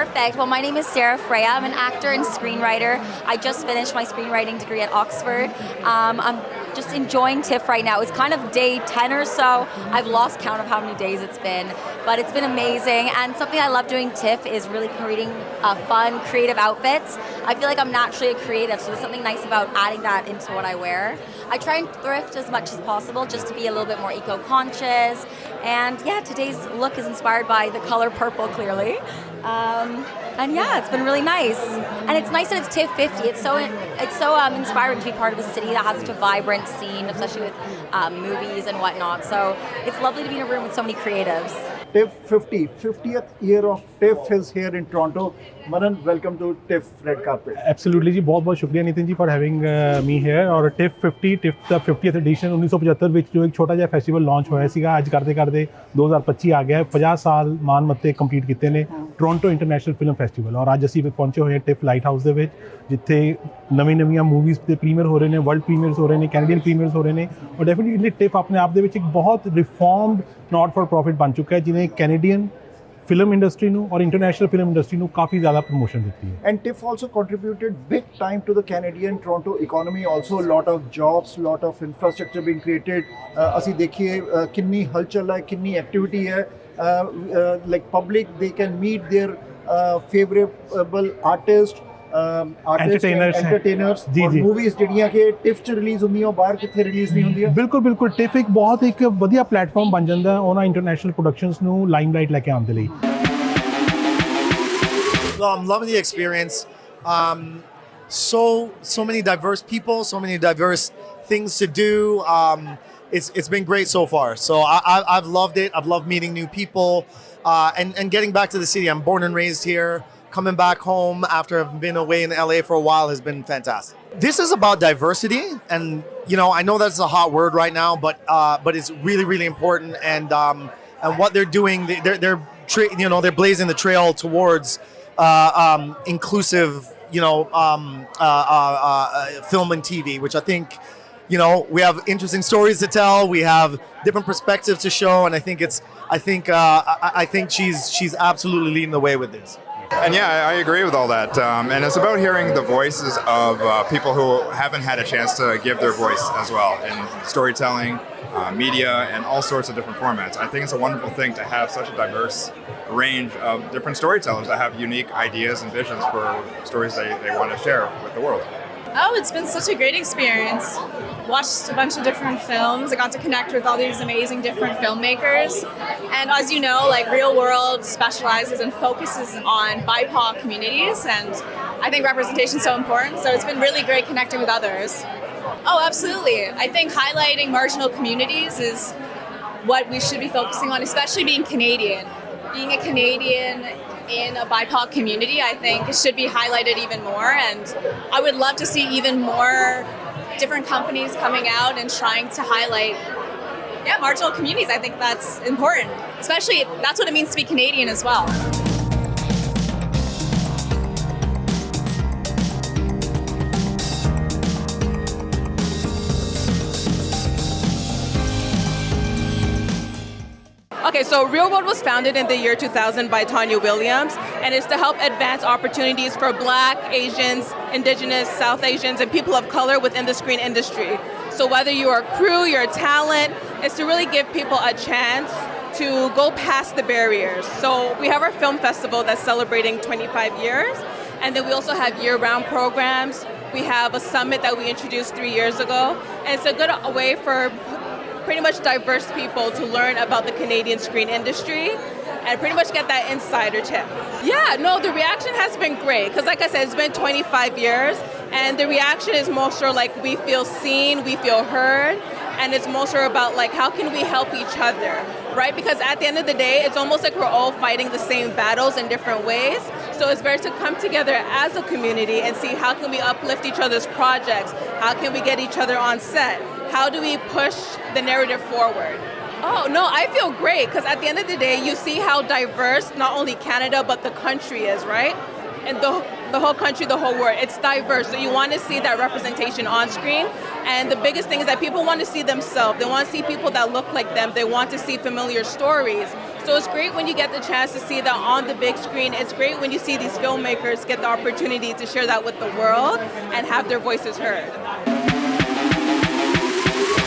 Perfect. Well, my name is Sarah Freya. I'm an actor and screenwriter. I just finished my screenwriting degree at Oxford. I'm just enjoying TIFF right now. It's kind of day 10 or so. I've lost count of how many days it's been, but it's been amazing. And something I love doing TIFF is really creating fun, creative outfits. I feel like I'm naturally a creative, so there's something nice about adding that into what I wear. I try and thrift as much as possible just to be a little bit more eco-conscious. And yeah, today's look is inspired by the color purple, clearly. And yeah, it's been really nice. And it's nice that it's TIFF 50. It's so inspiring to be part of a city that has such a vibrant scene, especially with movies and whatnot. So it's lovely to be in a room with so many creatives. TIFF 50, 50th year of TIFF is here in Toronto. Manan, welcome to TIFF Red Carpet. Absolutely जी, बहुत शुक्रिया Nitin ji for having me here. और TIFF 50, TIFF the 50th edition 1975 ਵਿੱਚ ਜੋ ਇੱਕ ਛੋਟਾ ਜਿਹਾ festival launch ਹੋਇਆ ਸੀਗਾ, ਅੱਜ ਕਰਦੇ 2025 ਆ ਗਿਆ ਹੈ। 50 ਸਾਲ ਮਾਨ ਮੱਤੇ ਕੰਪਲੀਟ ਕੀਤੇ ਨੇ ਟੋਰਾਂਟੋ ਇੰਟਰਨੈਸ਼ਨਲ ਫਿਲਮ ਫੈਸਟੀਵਲ। ਔਰ ਅੱਜ ਅਸੀਂ ਪਹੁੰਚੇ ਹੋਏ ਹਾਂ TIFF ਲਾਈਟ ਹਾਊਸ ਦੇ ਵਿੱਚ, ਜਿੱਥੇ ਨਵੀਆਂ ਮੂਵੀਜ਼ ਦੇ ਪ੍ਰੀਮੀਅਰ ਹੋ ਰਹੇ ਨੇ, ਵਰਲਡ ਪ੍ਰੀਮੀਅਰਸ ਹੋ ਰਹੇ ਨੇ, ਕੈਨੇਡੀਅਨ ਪ੍ਰੀਮੀਅਰਸ ਹੋ ਰਹੇ ਨੇ। ਔਰ ਡੈਫੀਨਿਟਲੀ TIFF ਆਪਣੇ ਆਪ ਦੇ ਵਿੱਚ ਇੱਕ ਬਹੁਤ ਰਿਫਾਰਮਡ ਨਾਟ ਫॉर ਪ੍ਰੋਫਿਟ ਬਣ ਚੁੱਕਾ ਹੈ, ਜਿਹਨੇ Canadian film industry nu or international film industry nu काफी ज़्यादा promotion देती है. And TIFF also contributed big time to the Canadian Toronto economy. Also, a lot of jobs, lot of infrastructure being created. असी देखिए किन्नी हलचल है, किन्नी activity है. Like public, they can meet their favorable artists. Entertainers और movies ਜਿਹੜੀਆਂ ਕਿ TIFF ਚ release ਹੁੰਦੀਆਂ ਉਹ ਬਾਹਰ ਕਿੱਥੇ ਰਿਲੀਜ਼ ਨਹੀਂ ਹੁੰਦੀਆਂ। ਬਿਲਕੁਲ TIFF ਇੱਕ ਬਹੁਤ ਵਧੀਆ ਪਲੇਟਫਾਰਮ ਬਣ ਜਾਂਦਾ ਉਹਨਾਂ ਇੰਟਰਨੈਸ਼ਨਲ ਪ੍ਰੋਡਕਸ਼ਨਸ ਨੂੰ ਲਾਈਮਲਾਈਟ ਲੈ ਕੇ ਆਉਣ ਦੇ ਲਈ। I'm loving the experience. So many diverse people, so many diverse things to do. It's been great so far. So I've loved it. I've loved meeting new people and getting back to the city. I'm born and raised here. Coming back home after I've been away in LA for a while has been fantastic. This is about diversity, and you know, I know that's a hot word right now, but it's really important. And what they're doing, they're blazing the trail towards inclusive, film and TV, which I think, we have interesting stories to tell. We have different perspectives to show, and I think she's absolutely leading the way with this. And yeah, I agree with all that. And it's about hearing the voices of people who haven't had a chance to give their voice as well in storytelling, media, and all sorts of different formats. I think it's a wonderful thing to have such a diverse range of different storytellers that have unique ideas and visions for stories they want to share with the world. Oh, it's been such a great experience. Watched a bunch of different films. I got to connect with all these amazing different filmmakers. And as you know, like Reelworld specializes and focuses on BIPOC communities, and I think representation is so important. So it's been really great connecting with others. Oh, absolutely. I think highlighting marginal communities is what we should be focusing on, especially being Canadian. Being a Canadian in a BIPOC community, I think it should be highlighted even more, and I would love to see even more different companies coming out and trying to highlight marginal communities. I think that's important, especially that's what it means to be Canadian as well. Okay, so Reelworld was founded in the year 2000 by Tanya Williams, and it's to help advance opportunities for Black, Asians, Indigenous, South Asians, and people of color within the screen industry. So whether you're a crew, you're a talent, it's to really give people a chance to go past the barriers. So we have our film festival that's celebrating 25 years, and then we also have year-round programs. We have a summit that we introduced 3 years ago, and it's a good way for pretty much diverse people to learn about the Canadian screen industry and pretty much get that insider tip. Yeah, no, the reaction has been great because like I said, it's been 25 years and the reaction is more so like we feel seen, we feel heard, and it's more so about like how can we help each other, right? Because at the end of the day, it's almost like we're all fighting the same battles in different ways. So it's better to come together as a community and see how can we uplift each other's projects, how can we get each other on set, how do we push the narrative forward? Oh, no, I feel great because at the end of the day, you see how diverse not only Canada but the country is, right? And the whole country, the whole world, it's diverse. So you want to see that representation on screen. And the biggest thing is that people want to see themselves. They want to see people that look like them. They want to see familiar stories. So it's great when you get the chance to see that on the big screen. It's great when you see these filmmakers get the opportunity to share that with the world and have their voices heard.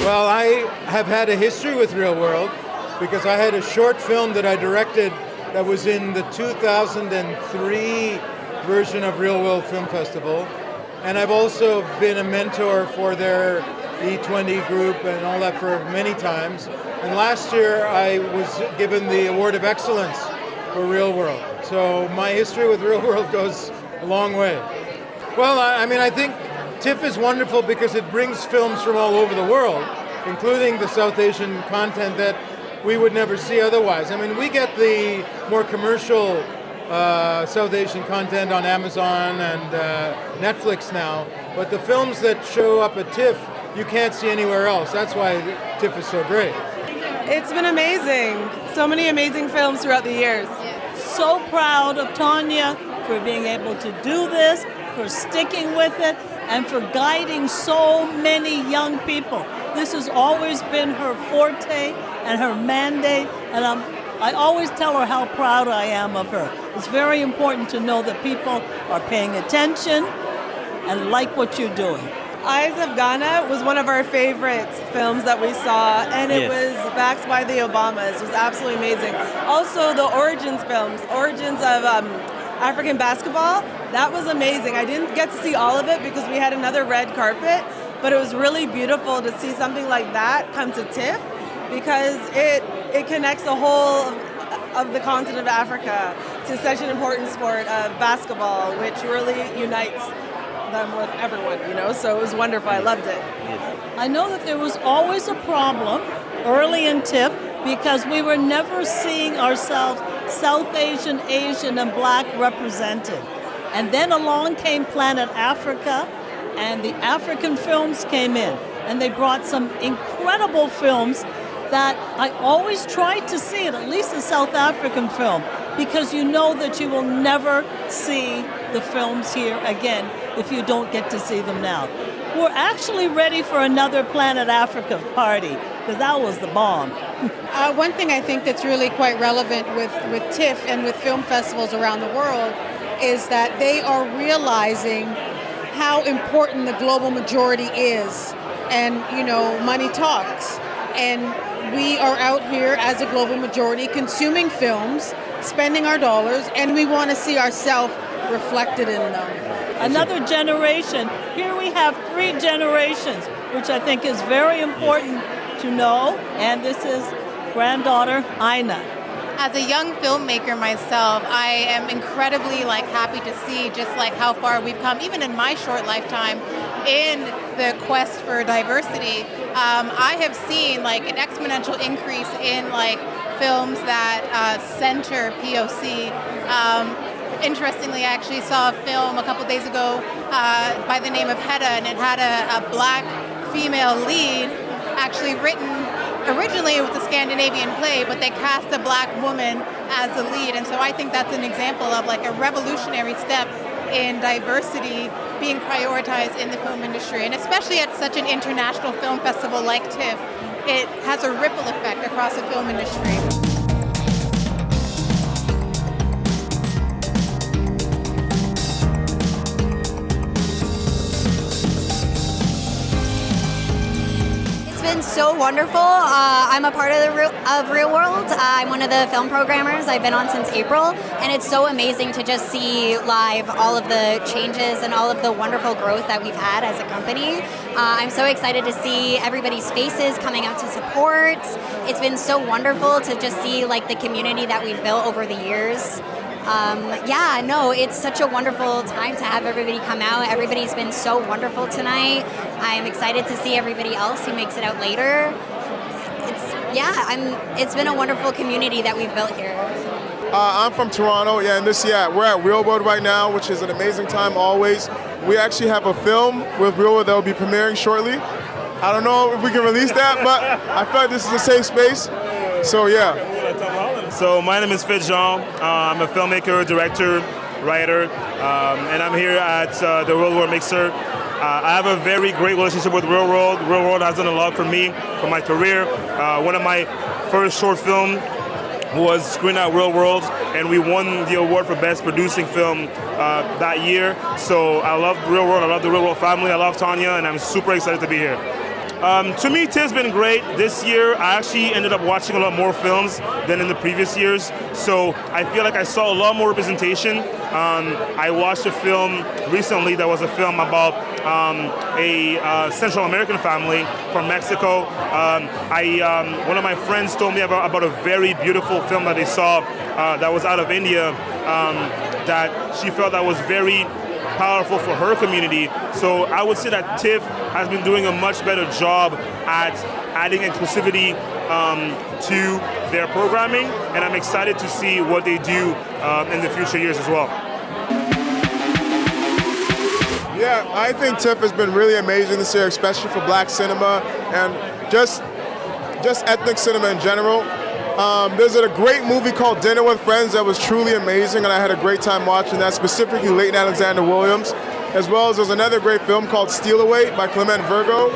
Well, I have had a history with Reelworld because I had a short film that I directed that was in the 2003 version of Reelworld Film Festival. And I've also been a mentor for their E20 group and all that for many times. And last year I was given the Award of Excellence for Reelworld. So my history with Reelworld goes a long way. Well, I think TIFF is wonderful because it brings films from all over the world, including the South Asian content that we would never see otherwise. I mean, we get the more commercial South Asian content on Amazon and Netflix now, but the films that show up at TIFF, you can't see anywhere else. That's why TIFF is so great. It's been amazing. So many amazing films throughout the years. So proud of Tanya for being able to do this, for sticking with it, and for guiding so many young people. This has always been her forte and her mandate, and I always tell her how proud I am of her. It's very important to know that people are paying attention and like what you're doing. Eyes of Ghana was one of our favorite films that we saw, and it was backed by the Obamas. It was absolutely amazing. Also, the Origins films, Origins of African basketball, that was amazing. I didn't get to see all of it because we had another red carpet, but it was really beautiful to see something like that come to TIFF because it connects the whole of the continent of Africa to such an important sport of basketball, which really unites them with everyone, so it was wonderful. I loved it. I know that there was always a problem early in TIFF because we were never seeing ourselves South Asian, Asian, and Black represented. And then along came Planet Africa, and the African films came in, and they brought some incredible films that I always tried to see it, at least a South African film, because you know that you will never see the films here again if you don't get to see them now. We're actually ready for another Planet Africa party, because that was the bomb. One thing I think that's really quite relevant with TIFF and with film festivals around the world is that they are realizing how important the global majority is. And, money talks. And we are out here as a global majority consuming films, spending our dollars, and we want to see ourselves reflected in them. Another generation. Here we have 3 generations, which I think is very important to know. And this is granddaughter Aina. As a young filmmaker myself, I am incredibly happy to see just how far we've come, even in my short lifetime, in the quest for diversity. I have seen an exponential increase in films that center POC. Interestingly, I actually saw a film a couple days ago by the name of Hedda, and it had a Black female lead, actually written. Originally it was a Scandinavian play, but they cast a Black woman as the lead, and so I think that's an example of a revolutionary step in diversity being prioritized in the film industry, and especially at such an international film festival like TIFF, it has a ripple effect across the film industry. Been so wonderful. I'm a part of Reelworld. I'm one of the film programmers. I've been on since April, and it's so amazing to just see live all of the changes and all of the wonderful growth that we've had as a company. I'm so excited to see everybody's faces coming out to support. It's been so wonderful to just see the community that we've built over the years. It's such a wonderful time to have everybody come out. Everybody's been so wonderful tonight. I'm excited to see everybody else who makes it out later. It's been a wonderful community that we've built here. I'm from Toronto, and we're at Reelworld right now, which is an amazing time always. We actually have a film with Reelworld that will be premiering shortly. I don't know if we can release that, but I feel like this is a safe space. So So my name is Fit Jean. I'm a filmmaker, director, writer, and I'm here at the Reelworld Mixer. I have a very great relationship with Reelworld. Reelworld has done a lot for me, for my career. One of my first short film was screened at Reelworld, and we won the award for Best Producing Film that year. So I love Reelworld, I love the Reelworld family, I love Tanya, and I'm super excited to be here. To me, TIFF's been great. This year, I actually ended up watching a lot more films than in the previous years, so I feel like I saw a lot more representation. I watched a film recently that was a film about a Central American family from Mexico. One of my friends told me about a very beautiful film that they saw that was out of India that she felt that was very powerful for her community. So I would say that TIFF has been doing a much better job at adding inclusivity to their programming, and I'm excited to see what they do in the future years as well. Yeah, I think TIFF has been really amazing this year, especially for Black cinema and just ethnic cinema in general. There's a great movie called Dinner with Friends that was truly amazing, and I had a great time watching that, specifically Leighton Alexander Williams, as well as there's another great film called Steal Away by Clement Virgo,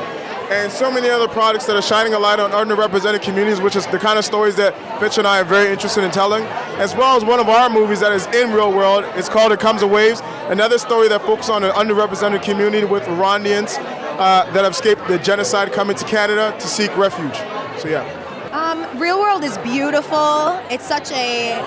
and so many other products that are shining a light on underrepresented communities, which is the kind of stories that Fitch and I are very interested in telling, as well as one of our movies that is in Reelworld. It's called It Comes in Waves, another story that focuses on an underrepresented community with Rwandians that have escaped the genocide coming to Canada to seek refuge. So yeah. Reelworld is beautiful. It's such a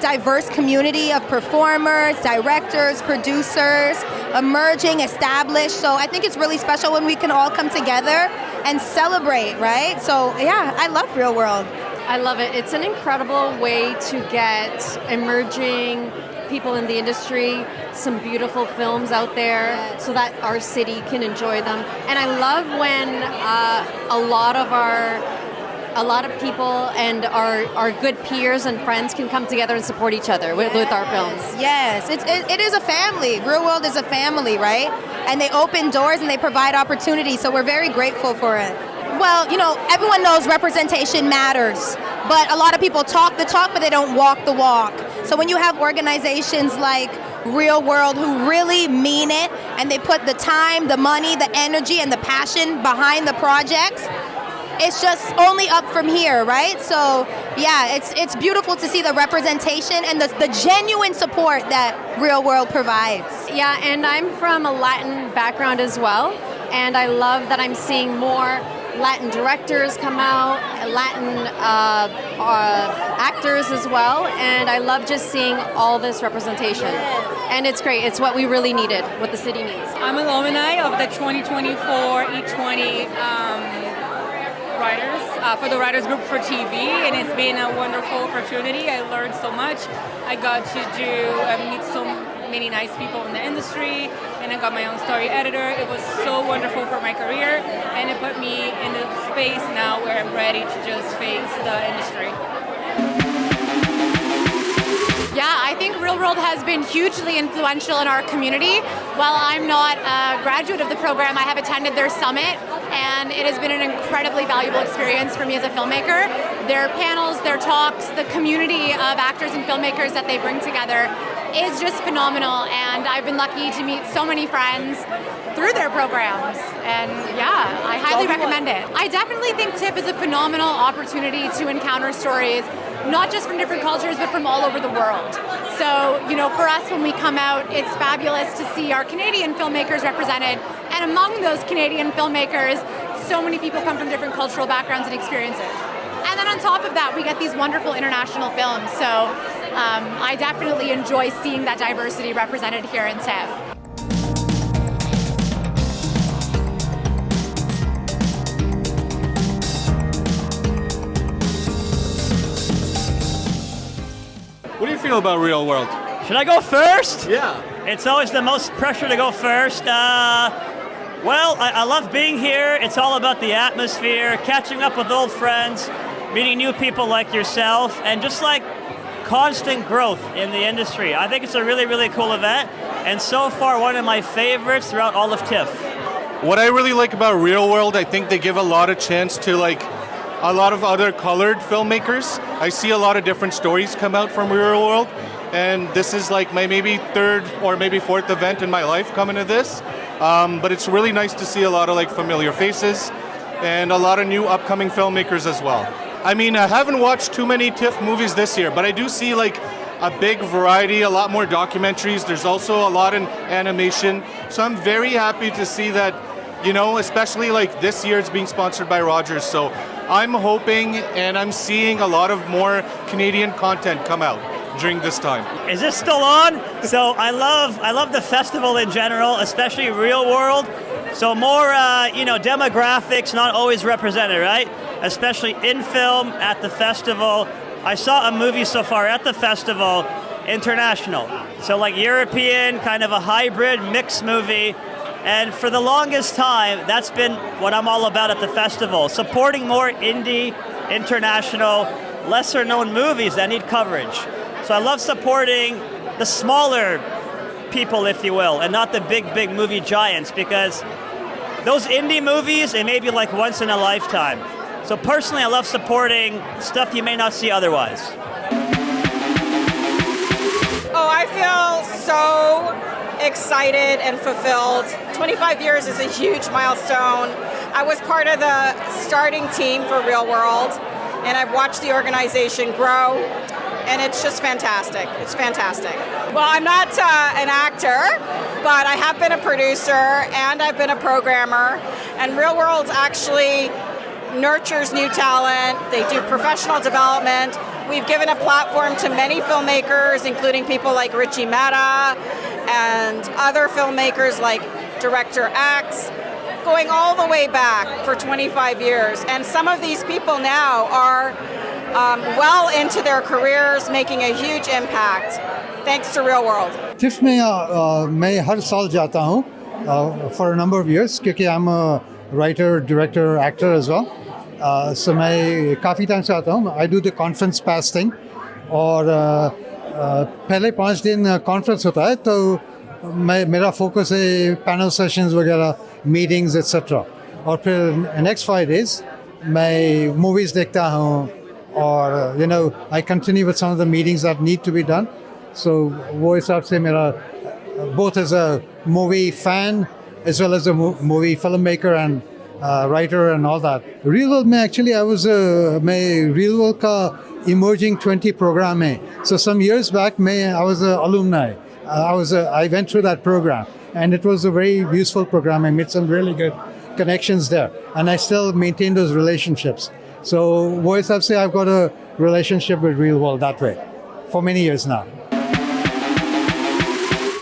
diverse community of performers, directors, producers, emerging, established. So I think it's really special when we can all come together and celebrate, right? So yeah, I love Reelworld. I love it. It's an incredible way to get emerging people in the industry, some beautiful films out there so that our city can enjoy them. And I love when a lot of people and our good peers and friends can come together and support each other with our films. Yes, it is a family. Reelworld is a family, right? And they open doors and they provide opportunities, so we're very grateful for it. Well, you know, everyone knows representation matters, but a lot of people talk the talk, but they don't walk the walk. So when you have organizations like Reelworld who really mean it, and they put the time, the money, the energy, and the passion behind the projects, it's just only up from here, right? So yeah, it's beautiful to see the representation and the genuine support that Reelworld provides. Yeah, and I'm from a Latin background as well, and I love that I'm seeing more Latin directors come out, Latin actors as well, and I love just seeing all this representation. And it's great. It's what we really needed, what the city needs. I'm alumni of the 2024 E20 writers for the writers group for TV, and it's been a wonderful opportunity. I learned so much. I got to meet so many nice people in the industry, and I got my own story editor. It was so wonderful for my career, and it put me in a space now where I'm ready to just face the industry. Yeah, I think Reelworld has been hugely influential in our community. While I'm not a graduate of the program, I have attended their summit, and it has been an incredibly valuable experience for me as a filmmaker. Their panels, their talks, the community of actors and filmmakers that they bring together is just phenomenal, and I've been lucky to meet so many friends through their programs, and yeah, I highly recommend it. I definitely think TIFF is a phenomenal opportunity to encounter stories, not just from different cultures, but from all over the world. So, you know, for us when we come out, it's fabulous to see our Canadian filmmakers represented, and among those Canadian filmmakers, so many people come from different cultural backgrounds and experiences. And then on top of that, we get these wonderful international films, so I definitely enjoy seeing that diversity represented here in TIFF. What do you feel about Reelworld? Should I go first? Yeah. It's always the most pressure to go first. Well, I love being here. It's all about the atmosphere, catching up with old friends, meeting new people like yourself, and just like constant growth in the industry. I think it's a really, really cool event, and so far one of my favorites throughout all of TIFF. What I really like about Reelworld, I think they give a lot of chance to like a lot of other colored filmmakers. I see a lot of different stories come out from Reelworld, and this is like my maybe third or maybe fourth event in my life coming to this. But it's really nice to see a lot of like familiar faces and a lot of new upcoming filmmakers as well. I mean, I haven't watched too many TIFF movies this year, but I do see like a big variety, a lot more documentaries. There's also a lot in animation. So I'm very happy to see that, you know, especially like this year it's being sponsored by Rogers. So I'm hoping and I'm seeing a lot of more Canadian content come out during this time. Is this still on? So I love the festival in general, especially Reelworld. So more, demographics not always represented, right? Especially in film at the festival. I saw a movie so far at the festival, international. So like European, kind of a hybrid mixed movie. And for the longest time, that's been what I'm all about at the festival, supporting more indie, international, lesser known movies that need coverage. So I love supporting the smaller people, if you will, and not the big movie giants, because those indie movies, it may be like once in a lifetime. So personally, I love supporting stuff you may not see otherwise. Oh, I feel so excited and fulfilled. 25 years is a huge milestone. I was part of the starting team for Reelworld, and I've watched the organization grow, and it's just fantastic. It's fantastic. Well, I'm not an actor, but I have been a producer, and I've been a programmer, and Reelworld actually nurtures new talent. They do professional development. We've given a platform to many filmmakers, including people like Richie Mehta and other filmmakers like Director X, going all the way back for 25 years. And some of these people now are well into their careers, making a huge impact, thanks to Reelworld. TIFF में मैं हर साल जाता हूँ for a number of years, क्योंकि I'm a writer, director, actor as well. So मैं काफ़ी time से आता हूँ. I do the conference pass thing, और पहले 5 दिन conference होता है, तो मेरा focus है panel sessions वगैरह, meetings etc. और फिर next 5 days मैं movies देखता हूँ, और I continue with some of the meetings that need to be done. So वो हिसाब से मेरा both as a movie fan as well as a movie filmmaker and writer and all that. Reelworld में actually I was मैं Reelworld का emerging 20 program है. So some years back I was an alumni. I went through that program, and it was a very useful program. I made some really good connections there, and I still maintain those relationships. So वो हिसाब से I've got a relationship with Reelworld that way for many years now.